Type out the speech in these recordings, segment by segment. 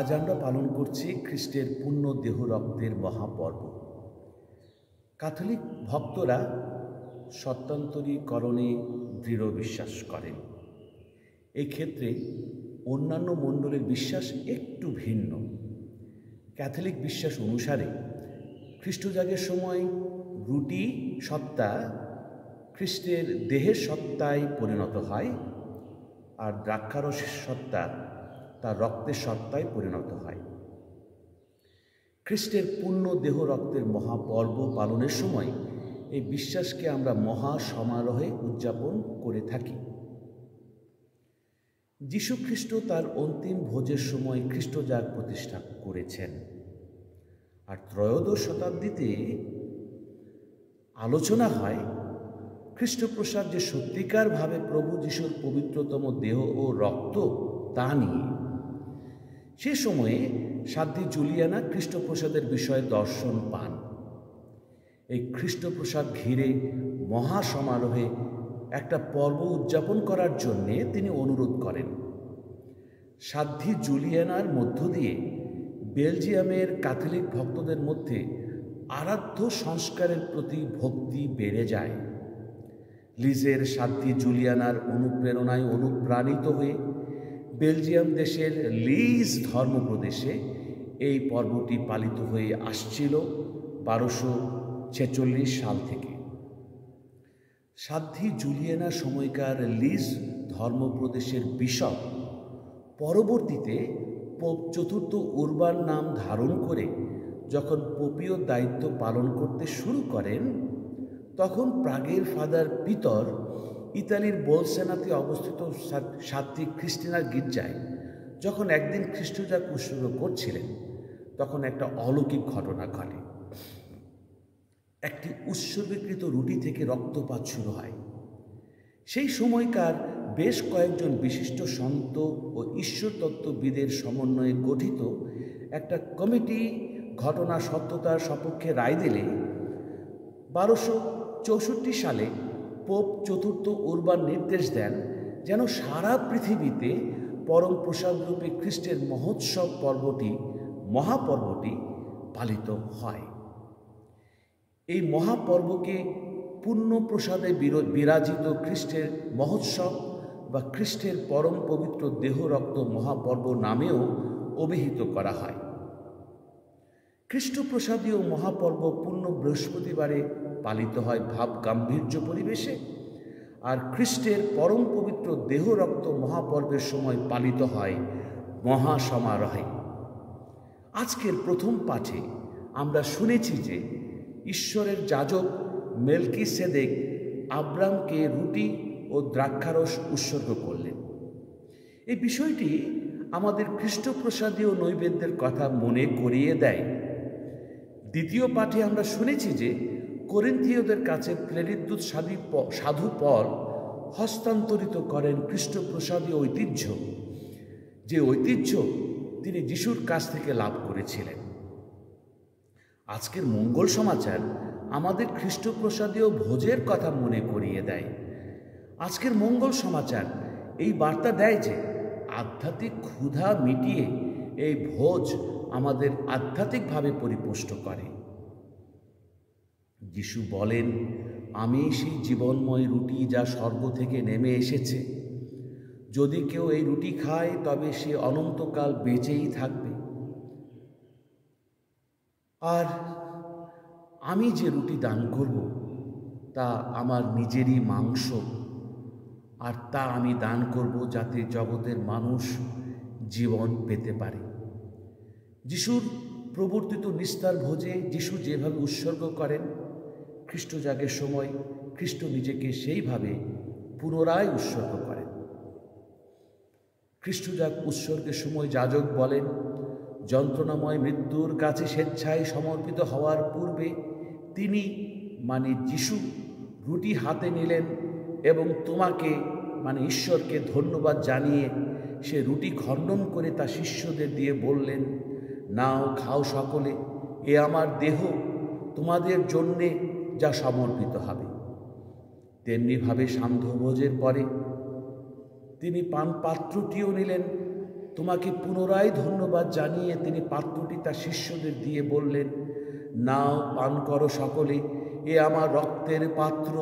আজ আমরা পালন করছি খ্রিস্টের পূর্ণ দেহ রক্তের মহাপর্ব। ক্যাথলিক ভক্তরা সত্যান্তরীকরণে দৃঢ় বিশ্বাস করেন। এই ক্ষেত্রে অন্যান্য মণ্ডলের বিশ্বাস একটু ভিন্ন। ক্যাথলিক বিশ্বাস অনুসারে খ্রিস্টজাগের সময় রুটি সত্তা খ্রিস্টের দেহের সত্তায় পরিণত হয়, আর দ্রাক্ষারসের সত্তা তার রক্তের সত্তায় পরিণত হয়। খ্রিস্টের পূর্ণ দেহ রক্তের মহাপর্ব পালনের সময় এই বিশ্বাসকে আমরা মহা সমারোহে উদযাপন করে থাকি। যীশু খ্রিস্ট তার অন্তিম ভোজের সময় খ্রিস্টজাগ প্রতিষ্ঠা করেছেন, আর ত্রয়োদশ শতাব্দীতে আলোচনা হয় খ্রিস্টপ্রসাদ যে সত্যিকারভাবে প্রভু যীশুর পবিত্রতম দেহ ও রক্ত তা নিয়ে। সে সময়ে সাধ্বী জুলিয়ানা খ্রিস্টপ্রসাদের বিষয়ে দর্শন পান। এই খ্রিস্টপ্রসাদ ঘিরে মহাসমারোহে একটা পর্ব উদযাপন করার জন্যে তিনি অনুরোধ করেন। সাধ্বী জুলিয়ানার মধ্য দিয়ে বেলজিয়ামের ক্যাথলিক ভক্তদের মধ্যে আরাধ্য সংস্কারের প্রতি ভক্তি বেড়ে যায়। লিজের সাধ্বী জুলিয়ানার অনুপ্রেরণায় অনুপ্রাণিত হয়ে বেলজিয়াম দেশের লিজ ধর্মপ্রদেশে এই পর্বটি পালিত হয়ে আসছিল 1246 সাল থেকে। সাধ্বী জুলিয়ানা সময়কার লিজ ধর্মপ্রদেশের বিশপ পরবর্তীতে পোপ চতুর্থ উরবান নাম ধারণ করে যখন পোপীয় দায়িত্ব পালন করতে শুরু করেন, তখন প্রাগের ফাদার পিতর ইতালির বোলসেনাতে অবস্থিত সাধ্বী খ্রিস্টিনার গির্জায় যখন একদিন খ্রিস্টজাগ উৎসর্গ করছিলেন, তখন একটা অলৌকিক ঘটনা ঘটে। একটি উৎসর্গীকৃত রুটি থেকে রক্তপাত শুরু হয়। সেই সময়কার বেশ কয়েকজন বিশিষ্ট সন্ত ও ঈশ্বরতত্ত্ববিদের সমন্বয়ে গঠিত একটা কমিটি ঘটনা সত্যতার সপক্ষে রায় দিলে 1264 সালে পোপ চতুর্থ উরবান নির্দেশ দেন যেন সারা পৃথিবীতে পরম প্রসাদরূপী খ্রিস্টের মহাপর্বটি পালিত হয়। এই মহাপর্বকে পূর্ণ প্রসাদে বিরাজিত খ্রিস্টের মহোৎসব বা খ্রিস্টের পরম পবিত্র দেহ রক্ত মহাপর্ব নামেও অভিহিত করা হয়। খ্রিস্টপ্রসাদীয় মহাপর্ব পূর্ণ বৃহস্পতিবারে পালিত হয় ভাব গাম্ভীর্য পরিবেশে, আর খ্রিস্টের পরম পবিত্র দেহ রক্ত মহাপর্বের সময় পালিত হয় মহাসমারোহে। আজকের প্রথম পাঠে আমরা শুনেছি যে ঈশ্বরের যাজক মেলকিসেদেক আব্রামকে রুটি ও দ্রাক্ষারস উৎসর্গ করলেন। এই বিষয়টি আমাদের খ্রিস্টপ্রসাদীয় নৈবেদ্যের কথা মনে করিয়ে দেয়। দ্বিতীয় পাঠে আমরা শুনেছি যে করিন্থীয়দের কাছে প্রেরিত দূত সাধু পল হস্তান্তরিত করেন খ্রিস্টপ্রসাদীয় ঐতিহ্য, যে ঐতিহ্য তিনি যিশুর কাছ থেকে লাভ করেছিলেন। আজকের মঙ্গল সমাচার আমাদের খ্রিস্টপ্রসাদীয় ভোজের কথা মনে করিয়ে দেয়। আজকের মঙ্গল সমাচার এই বার্তা দেয় যে আধ্যাত্মিক ক্ষুধা মিটিয়ে এই ভোজ আমাদের আধ্যাত্মিকভাবে পরিপুষ্ট করে। যিশু বলেন, আমি সেই জীবনময় রুটি যা স্বর্গ থেকে নেমে এসেছে। যদি কেউ এই রুটি খায় তবে সে অনন্তকাল বেঁচেই থাকবে। আর আমি যে রুটি দান করব তা আমার নিজেরই মাংস, আর তা আমি দান করব যাতে জগতের মানুষ জীবন পেতে পারে। যিশুর প্রবর্তিত নিস্তার ভোজে যিশু যেভাবে উৎসর্গ করেন, খ্রিস্টজাগের সময় খ্রিস্ট নিজেকে সেইভাবে পুনরায় উৎসর্গ করেন। খ্রিস্টজাগ উৎসর্গের সময় যাজক বলেন, যন্ত্রণাময় মৃত্যুর কাছে স্বেচ্ছায় সমর্পিত হওয়ার পূর্বে তিনি মানে যিশু রুটি হাতে নিলেন এবং তোমাকে মানে ঈশ্বরকে ধন্যবাদ জানিয়ে সে রুটি খণ্ডন করে তা শিষ্যদের দিয়ে বললেন, নাও খাও সকলে, এ আমার দেহ তোমাদের জন্যে যা সমর্পিত হবে। তেমনিভাবে সান্ধ্যভোজের পরে তিনি পানপাত্রটিও নিলেন তোমাকে পুনরায় ধন্যবাদ জানিয়ে তিনি পাত্রটি তার শিষ্যদের দিয়ে বললেন, নাও, পান করো সকলে, এ আমার রক্তের পাত্র,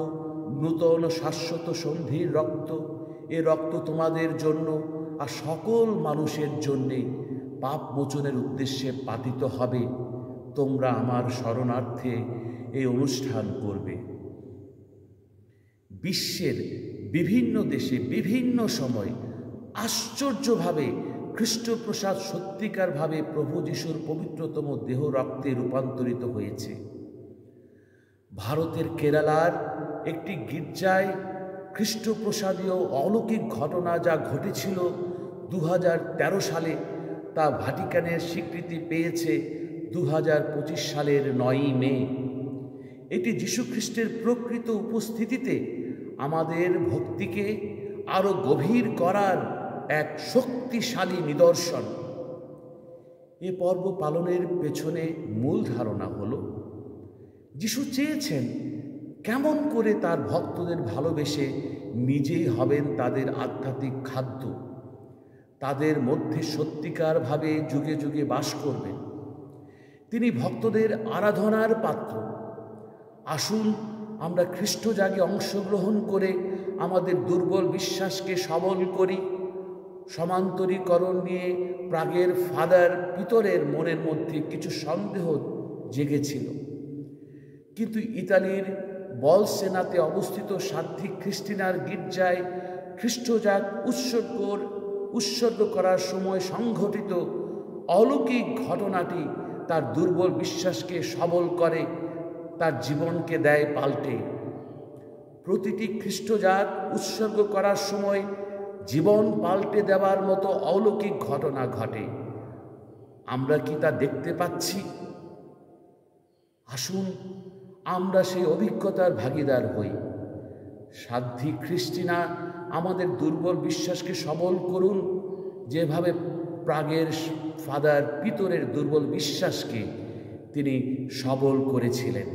নূতন শাশ্বত সন্ধির রক্ত। এ রক্ত তোমাদের জন্য আর সকল মানুষের জন্যে পাপ মোচনের উদ্দেশ্যে পাতিত হবে। তোমরা আমার শরণার্থে এই অনুষ্ঠান করবে। বিশ্বের বিভিন্ন দেশে বিভিন্ন সময় আশ্চর্যভাবে খ্রিস্টপ্রসাদ সত্যিকারভাবে প্রভু যিশুর পবিত্রতম দেহ রক্তে রূপান্তরিত হয়েছে। ভারতের কেরালার একটি গির্জায় খ্রিস্টপ্রসাদীয় অলৌকিক ঘটনা যা ঘটেছিল 2013 সালে, তা ভ্যাটিকানের স্বীকৃতি পেয়েছে 2025 সালের 9ই মে। এটি যীশুখ্রিস্টের প্রকৃত উপস্থিতিতে আমাদের ভক্তিকে আরও গভীর করার এক শক্তিশালী নিদর্শন। এ পর্ব পালনের পেছনে মূল ধারণা হল, যিশু চেয়েছেন কেমন করে তার ভক্তদের ভালোবেসে নিজেই হবেন তাদের আধ্যাত্মিক খাদ্য, তাদের মধ্যে সত্যিকারভাবে যুগে যুগে বাস করবেন। তিনি ভক্তদের আরাধনার পাত্র। আসুন আমরা খ্রিস্টজাগে অংশগ্রহণ করে আমাদের দুর্বল বিশ্বাসকে সবল করি। সমান্তরীকরণ নিয়ে প্রাগের ফাদার পিতরের মনের মধ্যে কিছু সন্দেহ জেগেছিল, কিন্তু ইতালির বলসেনাতে অবস্থিত সাধ্বী খ্রিস্টিনার গির্জায় খ্রিস্টজাগ উৎসর্গ করার সময় সংঘটিত অলৌকিক ঘটনাটি তার দুর্বল বিশ্বাসকে সবল করে, তার জীবনকে দেয় পাল্টে। প্রতিটি খ্রিস্টজাগ উৎসর্গ করার সময় জীবন পাল্টে দেওয়ার মতো অলৌকিক ঘটনা ঘটে। আমরা কি তা দেখতে পাচ্ছি? আসুন আমরা সেই অভিজ্ঞতার ভাগীদার হই। সাধ্বী খ্রিস্টিনা আমাদের দুর্বল বিশ্বাসকে সবল করুন, যেভাবে প্রাগের ফাদার পিতরের দুর্বল বিশ্বাসকে তিনি সবল করেছিলেন।